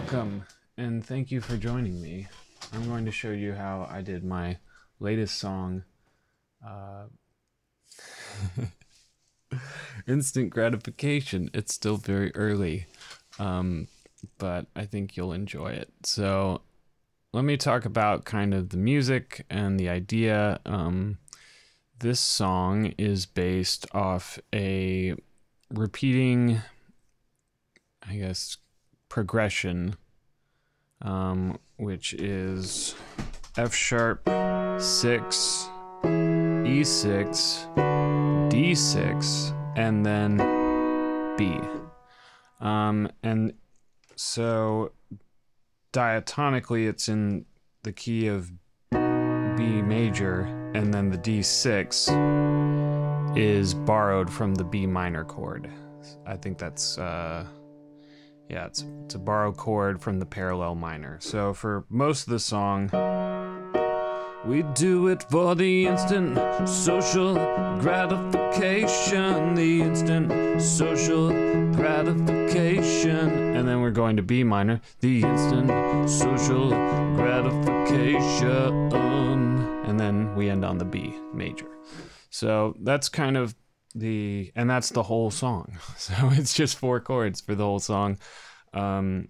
Welcome, and thank you for joining me. I'm going to show you how I did my latest song, Instant Gratification. It's still very early, but I think you'll enjoy it. So let me talk about kind of the music and the idea. This song is based off a repeating, I guess, progression, which is F sharp 6, E6, D6, and then B. And so diatonically it's in the key of B major, and then the D6 is borrowed from the B minor chord. I think that's yeah, it's a borrowed chord from the parallel minor. So for most of the song, we do it for the instant social gratification, the instant social gratification. And then we're going to B minor, the instant social gratification. And then we end on the B major. So that's kind of and that's the whole song. So it's just 4 chords for the whole song. And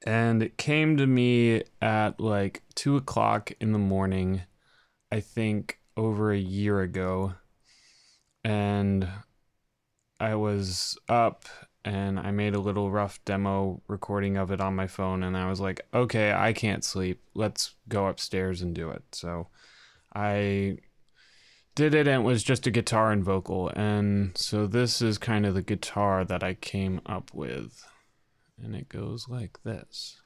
it came to me at like 2 o'clock in the morning, I think over a year ago. And I was up and I made a little rough demo recording of it on my phone. And I was like, okay, I can't sleep. Let's go upstairs and do it. So I did it, and it was just a guitar and vocal. And so this is kind of the guitar that I came up with. And it goes like this.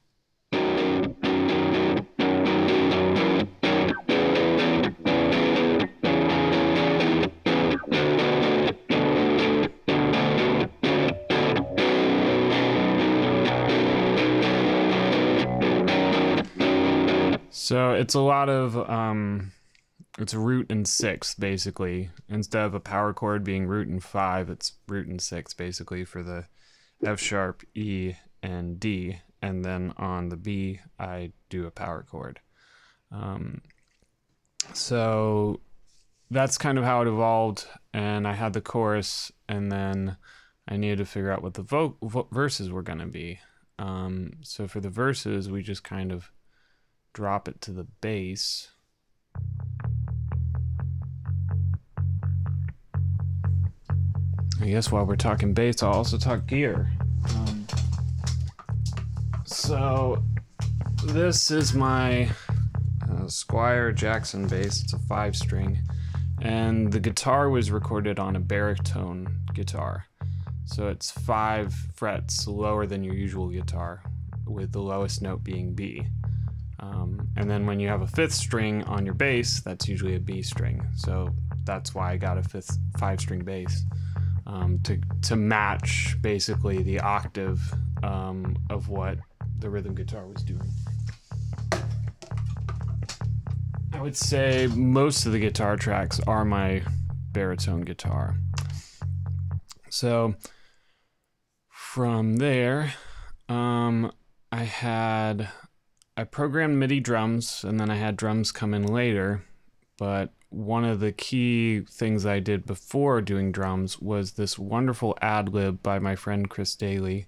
So it's a lot of, it's root and 6, basically. Instead of a power chord being root and 5, it's root and 6, basically, for the F sharp, E, and D. And then on the B, I do a power chord. So that's kind of how it evolved. And I had the chorus, and then I needed to figure out what the verses were going to be. So for the verses, we just kind of drop it to the bass. I guess while we're talking bass, I'll also talk gear. So this is my Squire Jackson bass. It's a 5-string, and the guitar was recorded on a baritone guitar. So it's 5 frets lower than your usual guitar, with the lowest note being B. And then when you have a 5th string on your bass, that's usually a B string. So that's why I got a 5-string bass. To match basically the octave of what the rhythm guitar was doing. I would say most of the guitar tracks are my baritone guitar. So from there, I programmed MIDI drums, and then I had drums come in later, but one of the key things I did before doing drums was this wonderful ad-lib by my friend Chris Daly,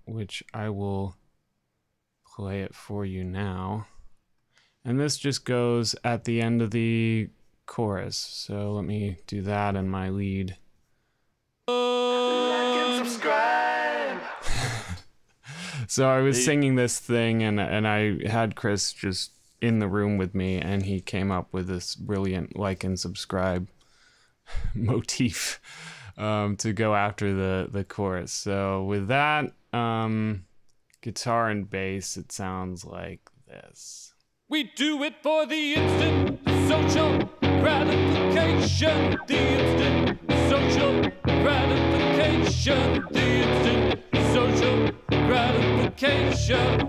which I will play it for you now. And this just goes at the end of the chorus. So let me do that in my lead. Like and subscribe. So I was singing this thing, and I had Chris just in the room with me, and he came up with this brilliant like and subscribe motif to go after the chorus. So with that guitar and bass, it sounds like this. We do it for the instant social gratification, the instant social gratification, the instant social gratification.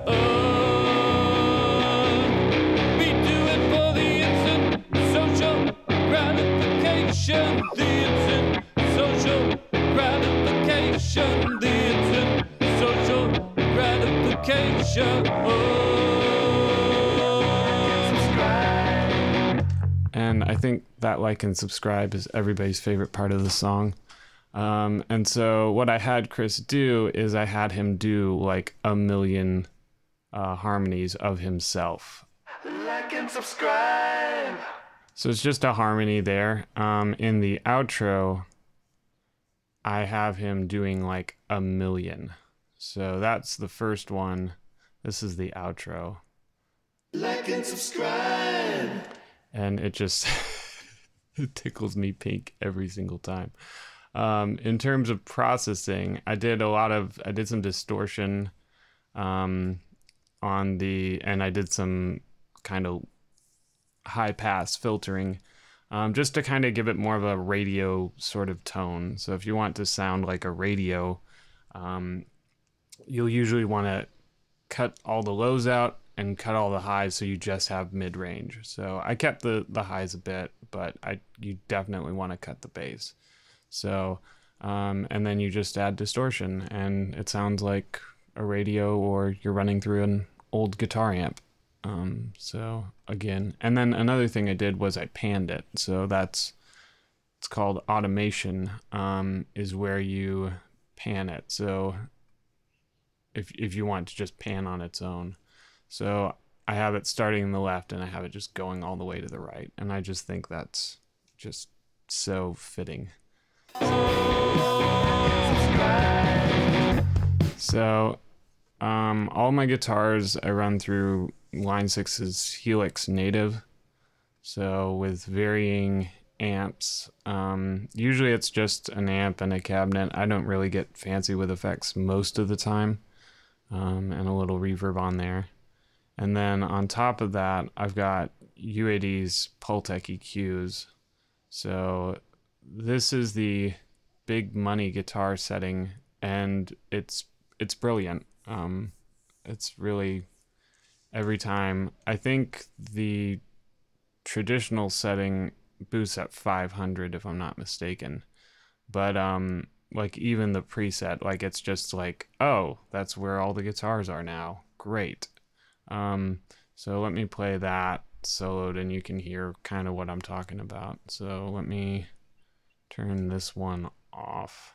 We do it for the instant social gratification, the instant social gratification, the instant social gratification. And I think that like and subscribe is everybody's favorite part of the song. And so what I had Chris do is I had him do like a million harmonies of himself. Like and subscribe. So it's just a harmony there. In the outro, I have him doing like a million. So that's the first one. This is the outro. Like and subscribe. And it just it tickles me pink every single time. In terms of processing, I did some distortion on the, and I did some kind of high pass filtering just to kind of give it more of a radio sort of tone. So if you want to sound like a radio, you'll usually want to cut all the lows out and cut all the highs so you just have mid-range. So I kept the highs a bit, but you definitely want to cut the bass. So and then you just add distortion and it sounds like a radio or you're running through an old guitar amp. So again, and then another thing I did was I panned it. So it's called automation, is where you pan it. So if you want to just pan on its own. So I have it starting in the left and I have it just going all the way to the right. And I just think that's just so fitting. So all my guitars I run through Line 6's Helix Native. So with varying amps, usually it's just an amp and a cabinet. I don't really get fancy with effects most of the time, and a little reverb on there. And then on top of that, I've got U80's Pultec EQs. So this is the big money guitar setting, and it's brilliant. It's really, every time, I think the traditional setting boosts at 500 if I'm not mistaken, but like even the preset, like it's just like, oh, that's where all the guitars are now, great. So let me play that soloed and you can hear kind of what I'm talking about. So let me turn this one off.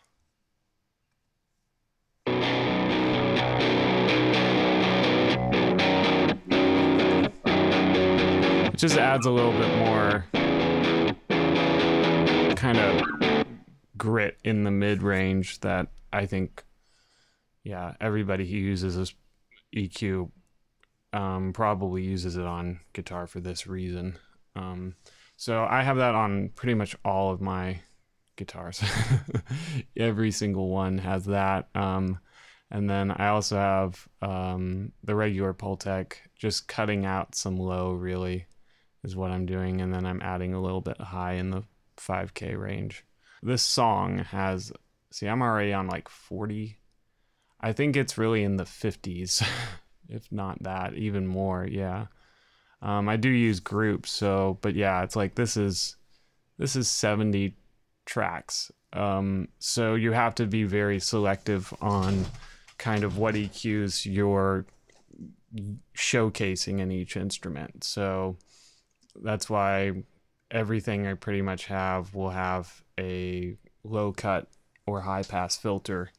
It just adds a little bit more kind of grit in the mid-range that I think, yeah, everybody who uses this EQ probably uses it on guitar for this reason. So I have that on pretty much all of my guitars. Every single one has that. And then I also have the regular Pultec, just cutting out some low really is what I'm doing. And then I'm adding a little bit high in the 5K range. This song has, see, I'm already on like 40. I think it's really in the 50s, if not that, even more, yeah. I do use groups, so, but yeah, it's like this is 70 tracks. So you have to be very selective on kind of what EQs you're showcasing in each instrument. So that's why everything I pretty much have will have a low cut or high pass filter,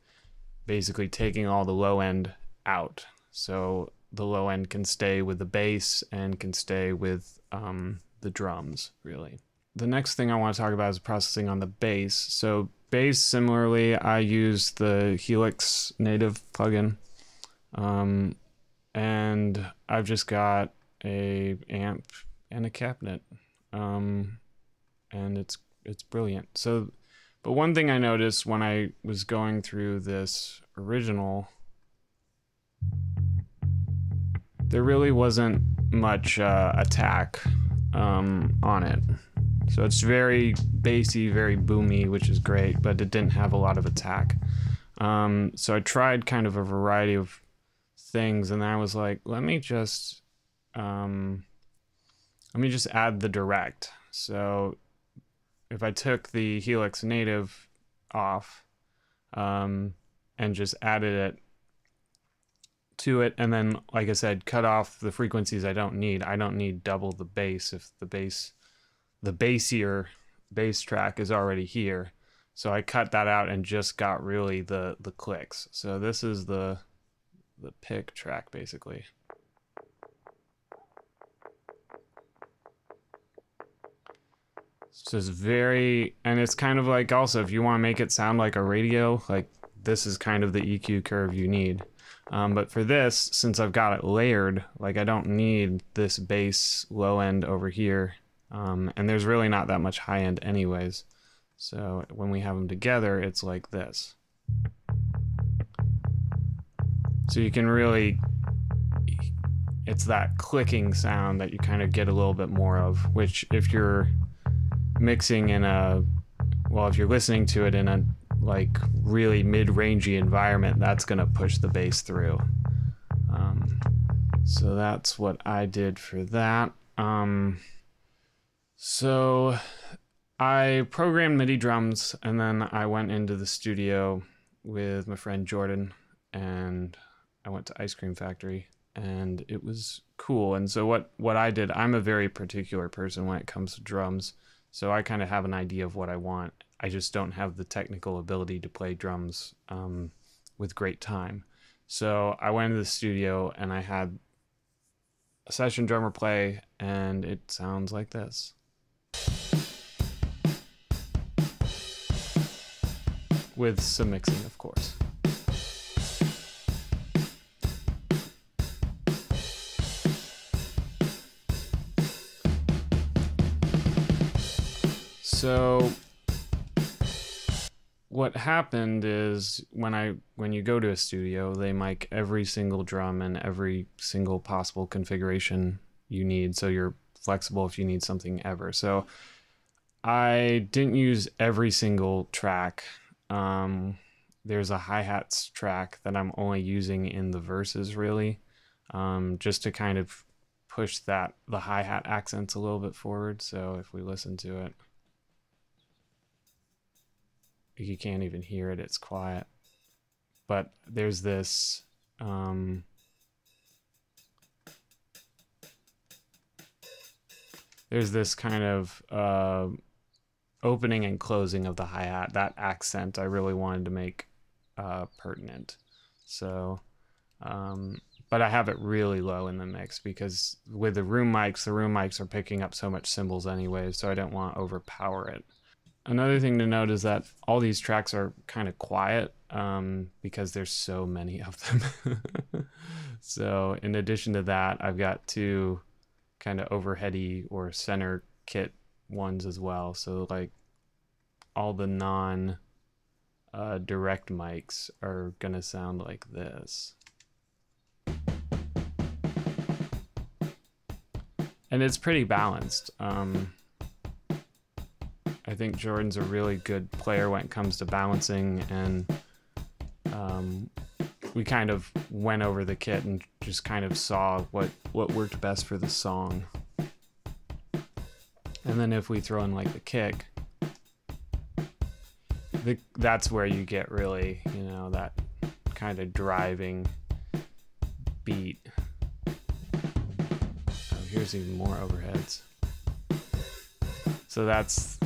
basically taking all the low end out. So the low end can stay with the bass and can stay with the drums, really. The next thing I want to talk about is processing on the bass. So bass, similarly, I use the Helix Native plugin. And I've just got a amp and a cabinet. And it's brilliant. So, but one thing I noticed when I was going through this original, there really wasn't much attack on it. So it's very bassy, very boomy, which is great, but it didn't have a lot of attack. So I tried kind of a variety of things, and I was like, let me just add the direct. So if I took the Helix Native off and just added it to it, and then, like I said, cut off the frequencies I don't need. I don't need double the bass if the bassier bass track is already here. So I cut that out and just got really the clicks. So this is the pick track basically. So it's very, and it's kind of like, also if you want to make it sound like a radio, like this is kind of the EQ curve you need. But for this, since I've got it layered, like I don't need this bass low end over here. And there's really not that much high end anyways. So when we have them together, it's like this. So you can really, it's that clicking sound that you kind of get a little bit more of, which if you're mixing in a, well, if you're listening to it in a like really mid-rangey environment, that's gonna push the bass through. So that's what I did for that. So I programmed MIDI drums, and then I went into the studio with my friend Jordan, and I went to Ice Cream Factory, and it was cool. And so what I did, I'm a very particular person when it comes to drums, so I kind of have an idea of what I want. I just don't have the technical ability to play drums with great time. So I went to the studio and I had a session drummer play, and it sounds like this. With some mixing, of course. So what happened is when you go to a studio, they mic every single drum and every single possible configuration you need, so you're flexible if you need something ever. So I didn't use every single track. There's a hi-hats track that I'm only using in the verses, really, just to kind of push the hi-hat accents a little bit forward. So if we listen to it, you can't even hear it, it's quiet. But there's this kind of opening and closing of the hi-hat. That accent I really wanted to make pertinent. So but I have it really low in the mix because with the room mics are picking up so much cymbals anyway, so I don't want to overpower it. Another thing to note is that all these tracks are kind of quiet because there's so many of them. So in addition to that, I've got two kind of overheady or center kit ones as well. So like all the non direct mics are gonna sound like this. And it's pretty balanced. I think Jordan's a really good player when it comes to balancing, and we kind of went over the kit and just kind of saw what worked best for the song. And then if we throw in like the kick, that's where you get really, you know, that kind of driving beat. Oh, here's even more overheads. So that's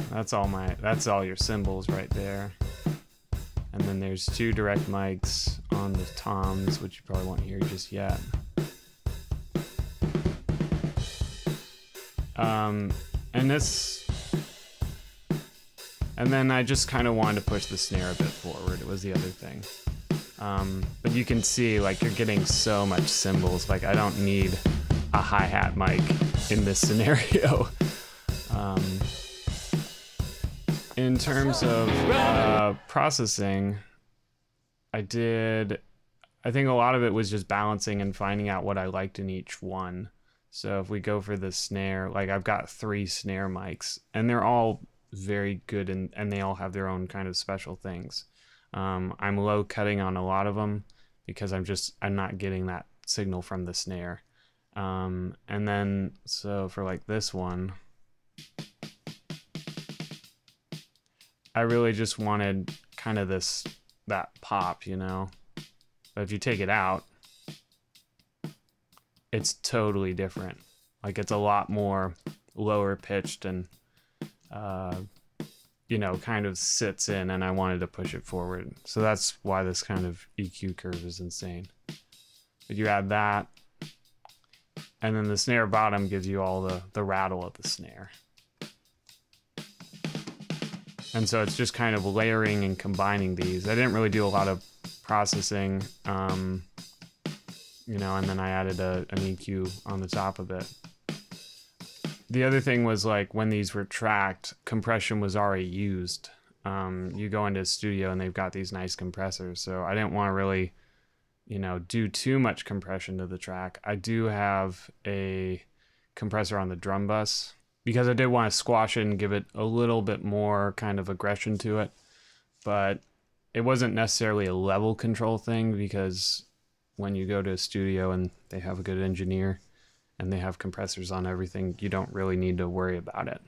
all your cymbals right there. And then there's two direct mics on the toms, which you probably won't hear just yet. And then I just kind of wanted to push the snare a bit forward. It was the other thing. But you can see, like, you're getting so much cymbals. Like, I don't need a hi-hat mic in this scenario. In terms of processing, I think a lot of it was just balancing and finding out what I liked in each one. So if we go for the snare, like I've got 3 snare mics, and they're all very good, and they all have their own kind of special things. I'm low cutting on a lot of them because I'm not getting that signal from the snare. And then, so for like this one, I really just wanted kind of that pop, you know. But if you take it out, it's totally different. Like it's a lot more lower pitched and, you know, kind of sits in, and I wanted to push it forward. So that's why this kind of EQ curve is insane. But you add that, and then the snare bottom gives you all the rattle of the snare. And so it's just kind of layering and combining these. I didn't really do a lot of processing, you know, and then I added an EQ on the top of it. The other thing was, like, when these were tracked, compression was already used. You go into a studio and they've got these nice compressors, so I didn't want to really, you know, do too much compression to the track. I do have a compressor on the drum bus because I did want to squash it and give it a little bit more kind of aggression to it, but it wasn't necessarily a level control thing, because when you go to a studio and they have a good engineer and they have compressors on everything, you don't really need to worry about it.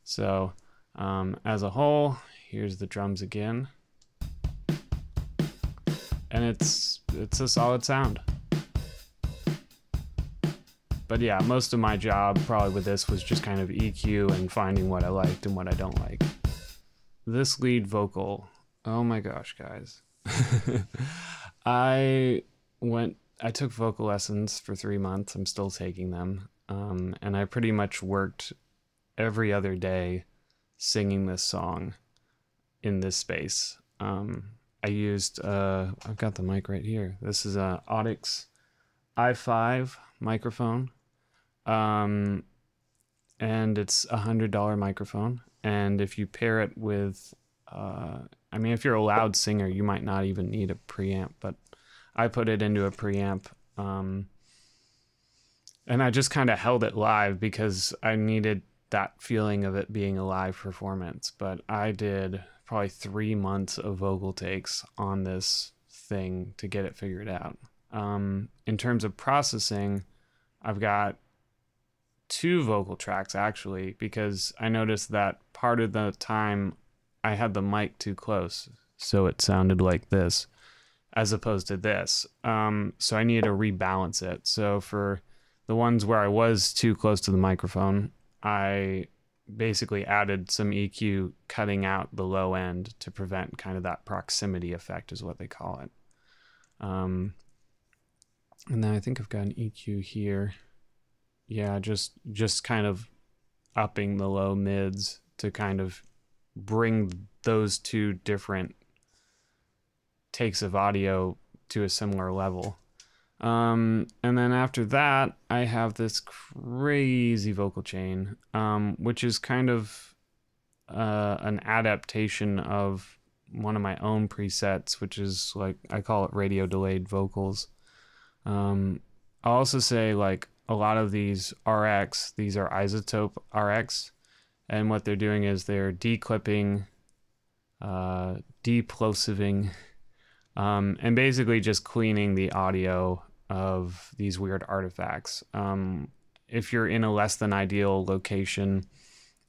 So as a whole, here's the drums again, and it's a solid sound. But yeah, most of my job probably with this was just kind of EQ and finding what I liked and what I don't like. This lead vocal, oh my gosh, guys. I took vocal lessons for 3 months. I'm still taking them. And I pretty much worked every other day singing this song in this space. I used, I've got the mic right here. This is a Audix i5 microphone. And it's $100 microphone. And if you pair it with, I mean, if you're a loud singer, you might not even need a preamp, but I put it into a preamp, and I just kind of held it live because I needed that feeling of it being a live performance. But I did probably 3 months of vocal takes on this thing to get it figured out. In terms of processing, I've got 2 vocal tracks actually, because I noticed that part of the time I had the mic too close, so it sounded like this as opposed to this. So I needed to rebalance it. So for the ones where I was too close to the microphone, I basically added some EQ cutting out the low end to prevent kind of that proximity effect, is what they call it. And then I think I've got an EQ here. Yeah, just kind of upping the low mids to kind of bring those 2 different takes of audio to a similar level. And then after that, I have this crazy vocal chain, which is kind of an adaptation of one of my own presets, which is like, I call it radio delayed vocals. I'll also say, like, a lot of these RX, these are isotope RX, and what they're doing is they're declipping, deplosiving, and basically just cleaning the audio of these weird artifacts. If you're in a less than ideal location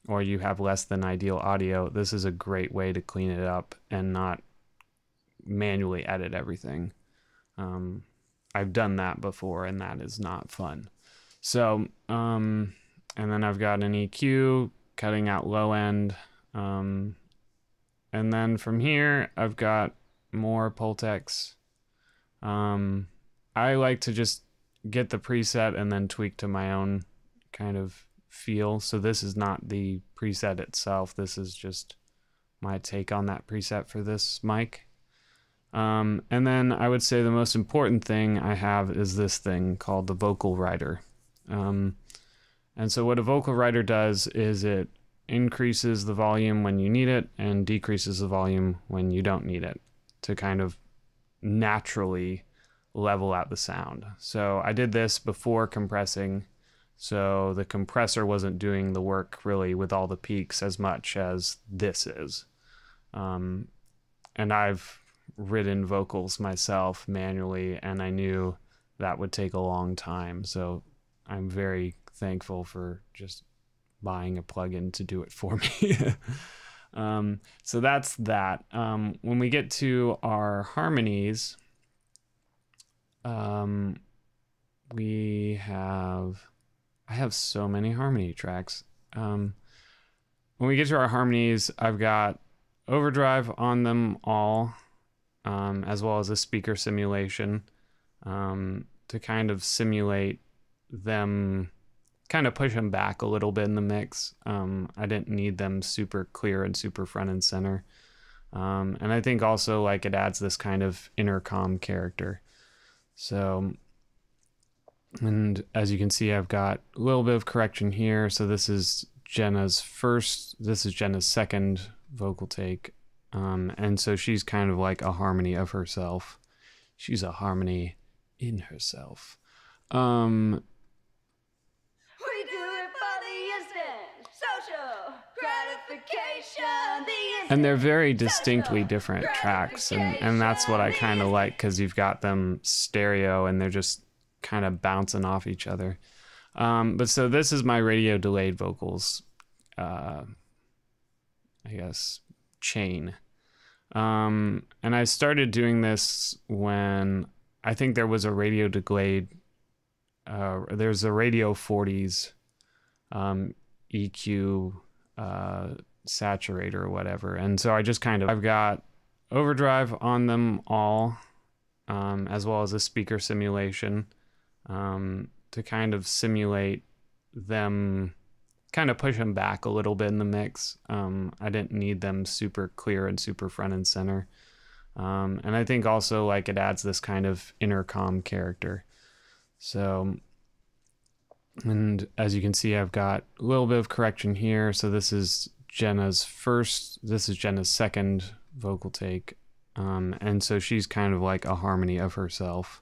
or you have less than ideal audio, this is a great way to clean it up and not manually edit everything. I've done that before, and that is not fun. So, and then I've got an EQ cutting out low end. And then from here, I've got more Pultex. I like to just get the preset and then tweak to my own kind of feel. So this is not the preset itself. This is just my take on that preset for this mic. And then I would say the most important thing I have is this thing called the vocal writer. And so what a vocal writer does is it increases the volume when you need it and decreases the volume when you don't need it, to kind of naturally level out the sound. So I did this before compressing, so the compressor wasn't doing the work really with all the peaks as much as this is. And I've written vocals myself manually, and I knew that would take a long time, so I'm very thankful for just buying a plugin to do it for me. So that's that. When we get to our harmonies, I have so many harmony tracks. When we get to our harmonies, I've got overdrive on them all, as well as a speaker simulation, to kind of simulate them, kind of push them back a little bit in the mix. I didn't need them super clear and super front and center. And I think also like it adds this kind of intercom character. So, and as you can see, I've got a little bit of correction here. So this is Jenna's second vocal take. And so she's kind of like a harmony of herself. She's a harmony in herself. We do it for the instant social gratification. And they're very distinctly different tracks, and that's what I kind of like, because you've got them stereo and they're just kind of bouncing off each other. But so this is my radio delayed vocals, I guess, chain. And I started doing this when I think there was a radio delayed, there's a Radio 40s EQ saturator or whatever. And so I just kind of, I've got overdrive on them all, as well as a speaker simulation, to kind of simulate them, kind of push them back a little bit in the mix. I didn't need them super clear and super front and center. And I think also like it adds this kind of intercom character. So, and as you can see, I've got a little bit of correction here. So this is Jenna's second vocal take. And so she's kind of like a harmony of herself.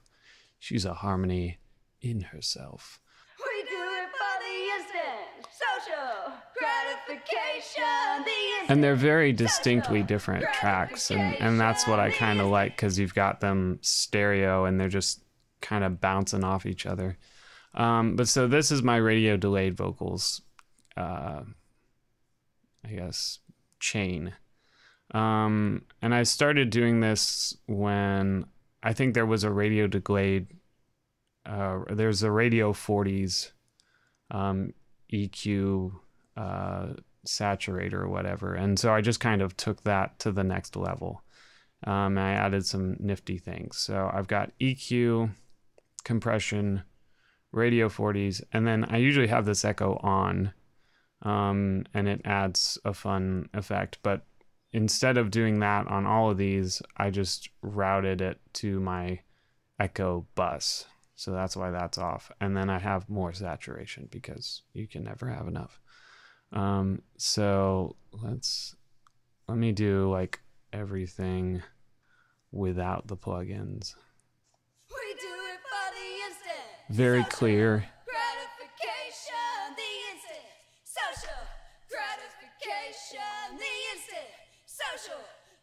She's a harmony in herself. We do it for the instant social gratification. And they're very distinctly different tracks, and that's what I kind of like, because you've got them stereo and they're just kind of bouncing off each other. But so this is my radio delayed vocals, I guess, chain. And I started doing this when I think there was a radio delayed, there's a Radio 40s EQ saturator or whatever. And so I just kind of took that to the next level. I added some nifty things. So I've got EQ, compression, Radio 40s, and then I usually have this echo on, and it adds a fun effect. But instead of doing that on all of these, I just routed it to my echo bus. So that's why that's off. And then I have more saturation, because you can never have enough. So let me do like everything without the plugins. We do it for the instant. Very clear. Gratification, the instant. Social gratification, the instant. Social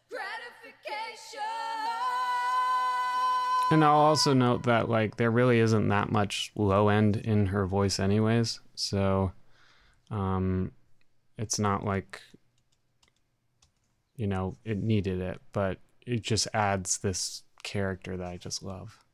gratification. And I'll also note that like there really isn't that much low end in her voice anyways. So it's not like, you know, it needed it, but it just adds this character that I just love.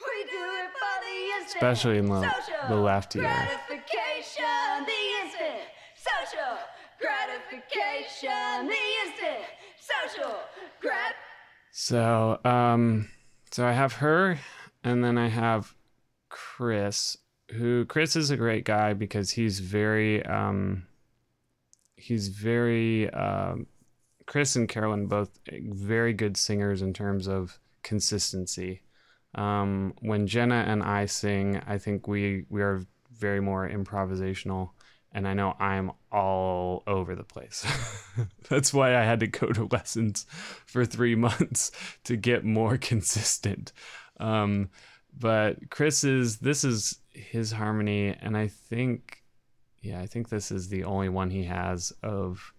We do it for the instant. Especially in the left ear. Gratification, the instant. Social gratification, the instant. Social grat. So, so I have her, and then I have Chris, Chris is a great guy because he's very, Chris and Carolyn, both very good singers in terms of consistency. When Jenna and I sing, I think we are very more improvisational, and I know I'm all over the place. That's why I had to go to lessons for 3 months to get more consistent. But this is his harmony, and I think this is the only one he has of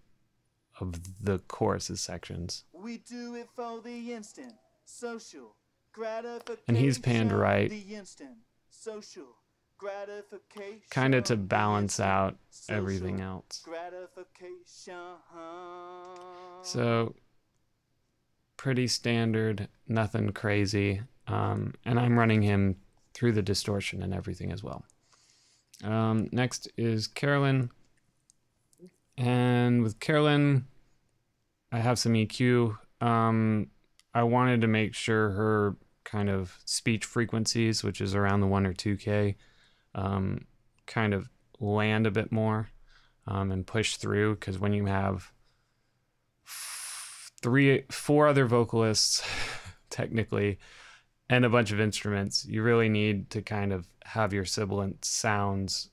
the choruses sections. We do it for the instant social gratification. And he's panned right, The instant social gratification. kind of to balance out everything else. Gratification. So pretty standard, nothing crazy. And I'm running him through the distortion and everything as well. Next is Carolyn. And with Carolyn, I have some EQ. I wanted to make sure her kind of speech frequencies, which is around the 1 or 2K, kind of land a bit more and push through, because when you have 4 other vocalists, technically, and a bunch of instruments, you really need to kind of have your sibilant sounds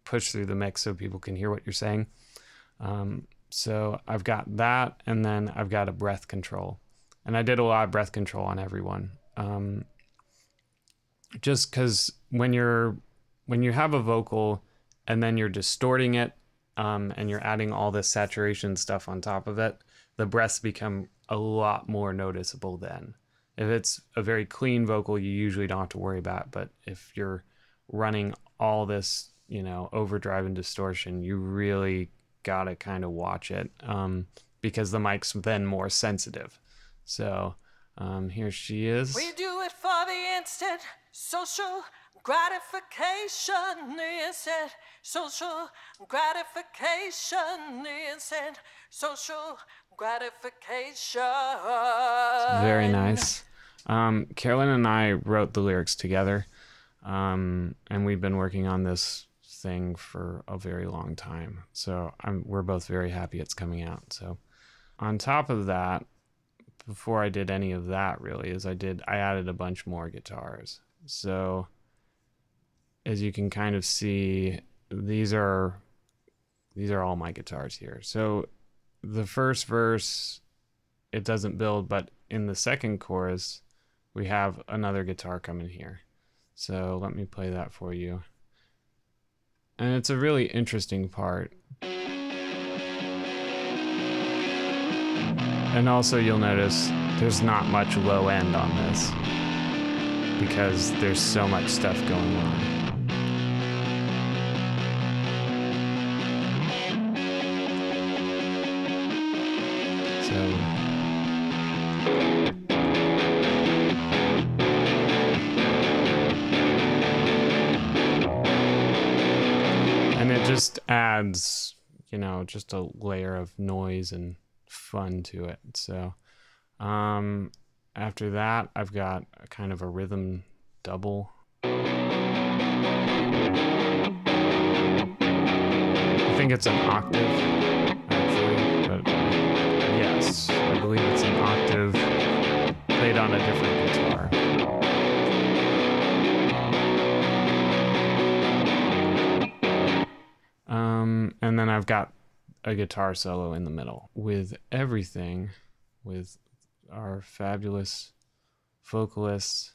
push through the mix so people can hear what you're saying. So I've got that, and then I've got a breath control. And I did a lot of breath control on everyone. Just because when you have a vocal and then you're distorting it, and you're adding all this saturation stuff on top of it, the breaths become a lot more noticeable then. If it's a very clean vocal, you usually don't have to worry about it. But if you're running all this, overdrive and distortion, you really gotta kind of watch it, because the mic's then more sensitive. So here she is. We do it for the instant social gratification. The instant social gratification. The instant social gratification. Very nice. Carolyn and I wrote the lyrics together, and we've been working on this thing for a very long time. So we're both very happy it's coming out. So on top of that, before I did any of that really, I added a bunch more guitars. So as you can kind of see, these are all my guitars here. So the first verse, it doesn't build, but in the second chorus, we have another guitar coming here. So let me play that for you. And it's a really interesting part. And also you'll notice there's not much low end on this because there's so much stuff going on. And it just adds, just a layer of noise and fun to it. So after that, I've got a kind of a rhythm double. I think it's an octave, actually, but yes, I believe it's an octave played on a different guitar. And then I've got a guitar solo in the middle. With everything, with our fabulous vocalists,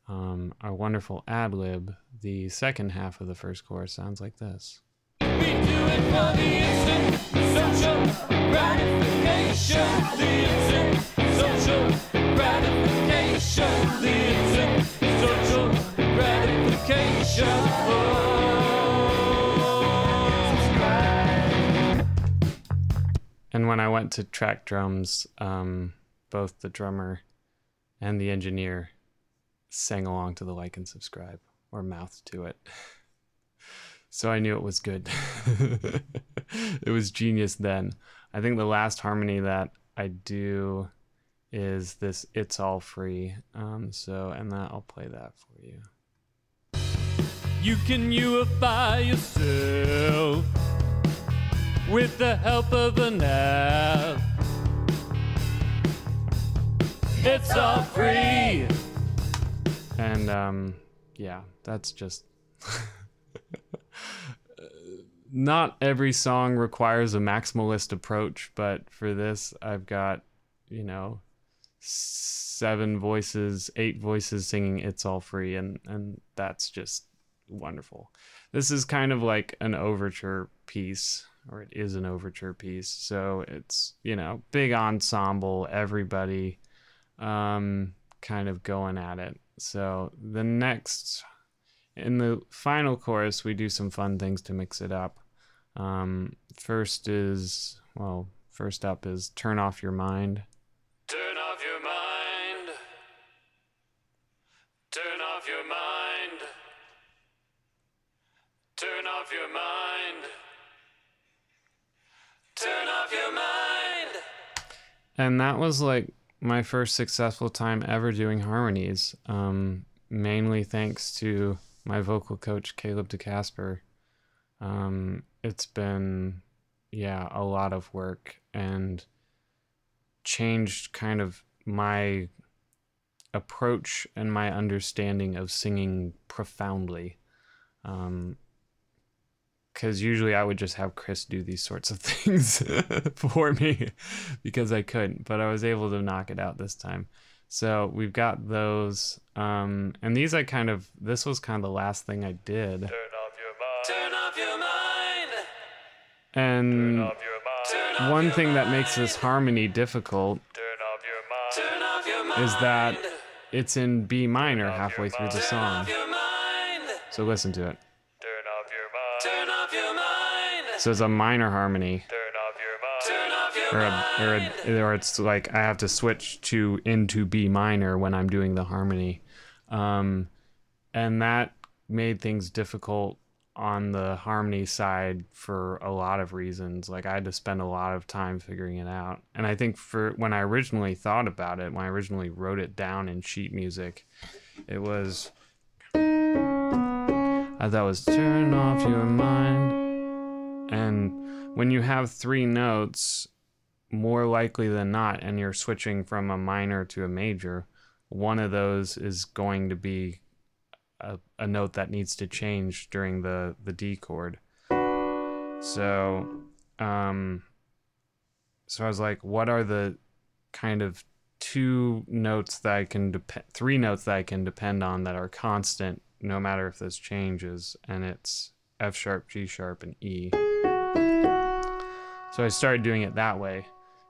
our wonderful ad-lib, the second half of the first chorus sounds like this. We do it for the instant social gratification. The instant social gratification. The instant social gratification. And when I went to track drums, both the drummer and the engineer sang along to the like and subscribe, or mouthed to it. So I knew it was good. It was genius then. I think the last harmony that I do is this "It's All Free." And that I'll play that for you. You can unify yourself with the help of an app. It's all free. And yeah, that's just not every song requires a maximalist approach, but for this I've got 7 voices, 8 voices singing "It's All Free," and that's just wonderful. This is kind of like an overture piece, or it is an overture piece, so it's big ensemble, everybody kind of going at it. So in the final chorus, we do some fun things to mix it up. First up is "Turn Off Your Mind." Turn off your mind. Turn off your mind. Turn off your mind. Turn off your mind. And that was like my first successful time ever doing harmonies. Mainly thanks to my vocal coach, Caleb DeCasper. It's been, a lot of work and changed kind of my approach and my understanding of singing profoundly. Because usually I would just have Chris do these sorts of things for me because I couldn't, but I was able to knock it out this time. So we've got those, and these this was kind of the last thing I did. Turn off your mind. Turn off your mind. And turn off your mind. One thing that makes this harmony difficult is that it's in B minor halfway through the song. So listen to it. So it's a minor harmony. Or it's like I have to switch into B minor when I'm doing the harmony. And that made things difficult on the harmony side for a lot of reasons. Like I had to spend a lot of time figuring it out. And I think when I originally thought about it, when I originally wrote it down in sheet music, it was, I thought it was turn off your mind. And when you have 3 notes, more likely than not, and you're switching from a minor to a major, one of those is going to be a note that needs to change during the D chord. So I was like, what are the kind of 3 notes that I can depend on that are constant no matter if this changes? And it's F sharp, G sharp, and E. So I started doing it that way.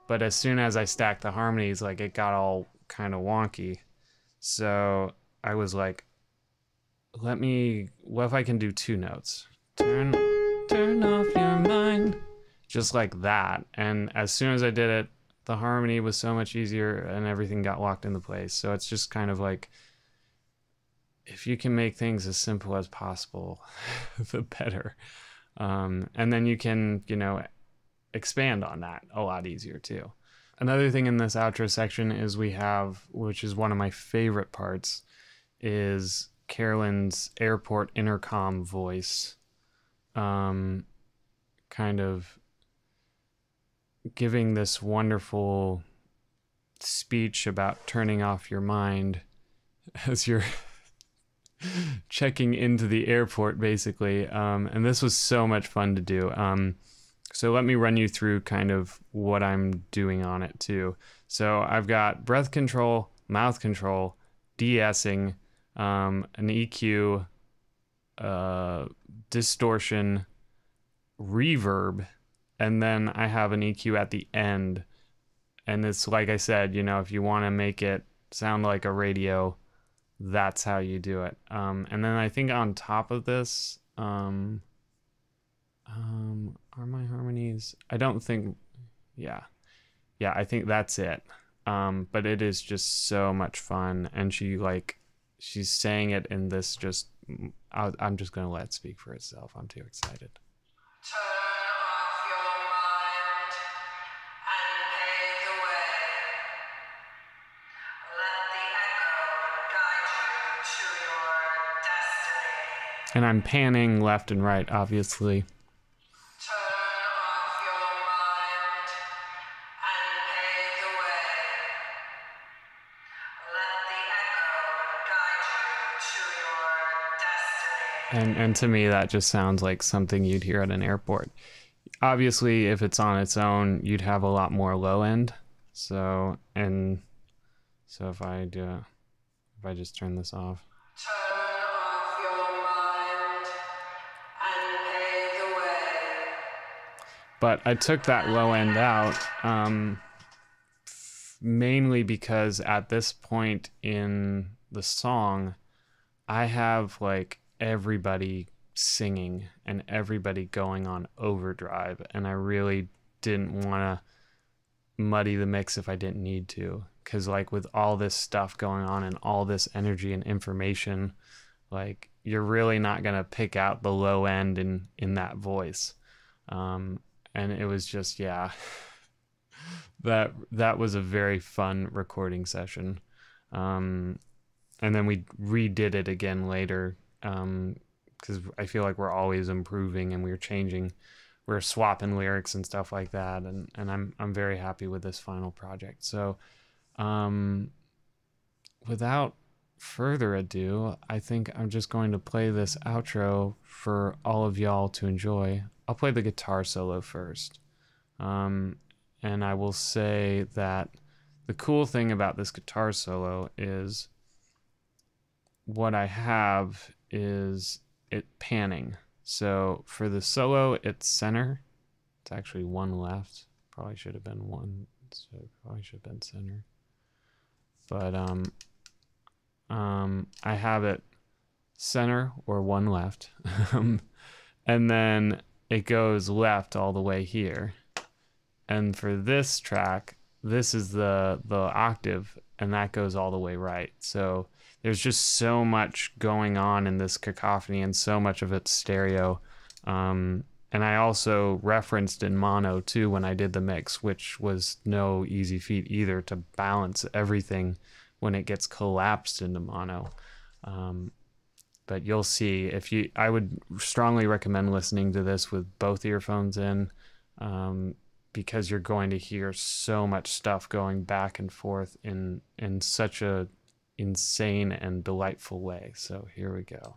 But as soon as I stacked the harmonies, like it got all kind of wonky. So I was like, what if I can do 2 notes? Turn off your mind. Just like that. And as soon as I did it, the harmony was so much easier and everything got locked into place. So it's just kind of like, if you can make things as simple as possible, the better. And then you can, expand on that a lot easier too. Another thing in this outro section is we have, which is one of my favorite parts, is Carolyn's airport intercom voice, kind of giving this wonderful speech about turning off your mind as you're checking into the airport, basically. And this was so much fun to do. So let me run you through kind of what I'm doing on it too. So I've got breath control, mouth control, de-essing, an EQ, distortion, reverb, and then I have an EQ at the end. And it's like I said, if you want to make it sound like a radio, that's how you do it. And then I think on top of this, are my harmonies? I don't think, yeah, I think that's it. But it is just so much fun, and she's saying it in this I'm just gonna let it speak for itself. I'm too excited. Turn off your mind and pave the way. Let the echo guide you to your destiny. And I'm panning left and right, obviously. And to me, that just sounds like something you'd hear at an airport. Obviously, if it's on its own, you'd have a lot more low end. So if I just turn this off. Turn off your mind and pave the way. But I took that low end out, mainly because at this point in the song, I have like everybody singing and everybody going on overdrive, and I really didn't want to muddy the mix if I didn't need to, because like with all this stuff going on and all this energy and information, like you're really not gonna pick out the low end in that voice. And it was just, yeah, that was a very fun recording session. And then we redid it again later, because I feel like we're always improving and we're changing, we're swapping lyrics and stuff like that. And I'm very happy with this final project. So, without further ado, I think I'm just going to play this outro for all of y'all to enjoy. I'll play the guitar solo first. And I will say that the cool thing about this guitar solo is what I have is it panning. So for the solo, it's center. It's actually one left. Probably should have been one. So probably should have been center. But I have it center or one left. And then it goes left all the way here. And for this track, this is the octave, and that goes all the way right. So there's just so much going on in this cacophony, and so much of it's stereo. And I also referenced in mono too when I did the mix, which was no easy feat either, to balance everything when it gets collapsed into mono. But you'll see, I would strongly recommend listening to this with both earphones in, because you're going to hear so much stuff going back and forth in such a insane and delightful way. So here we go.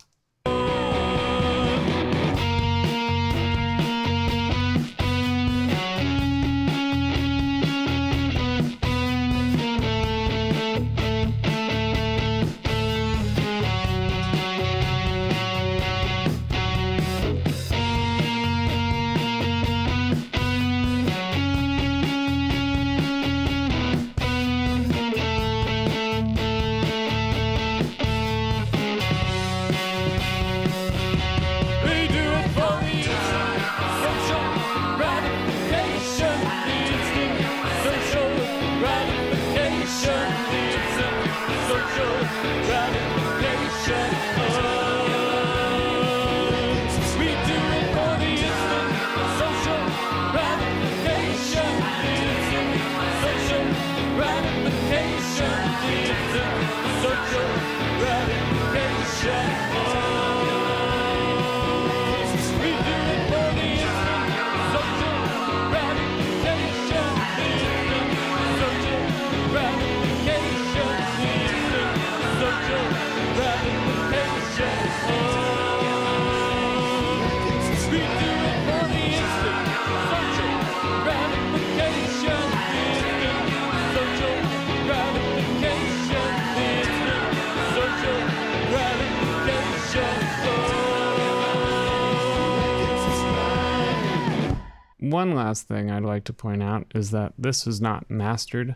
One last thing I'd like to point out is that this was not mastered.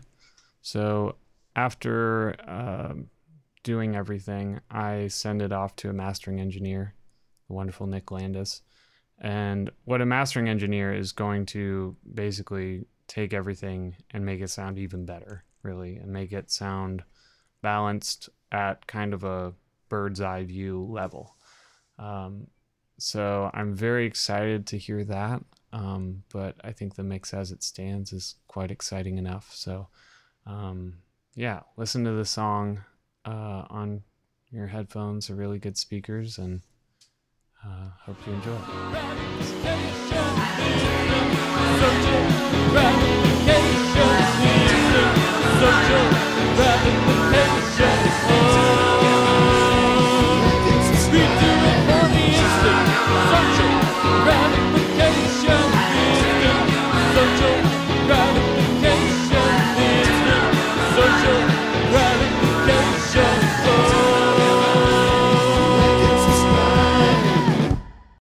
So after doing everything, I send it off to a mastering engineer, the wonderful Nick Landis. And what a mastering engineer is going to basically take everything and make it sound even better, really, and make it sound balanced at kind of a bird's eye view level. So I'm very excited to hear that. But I think the mix as it stands is quite exciting enough. So, yeah, listen to the song on your headphones or really good speakers, and hope you enjoy Social gratification, social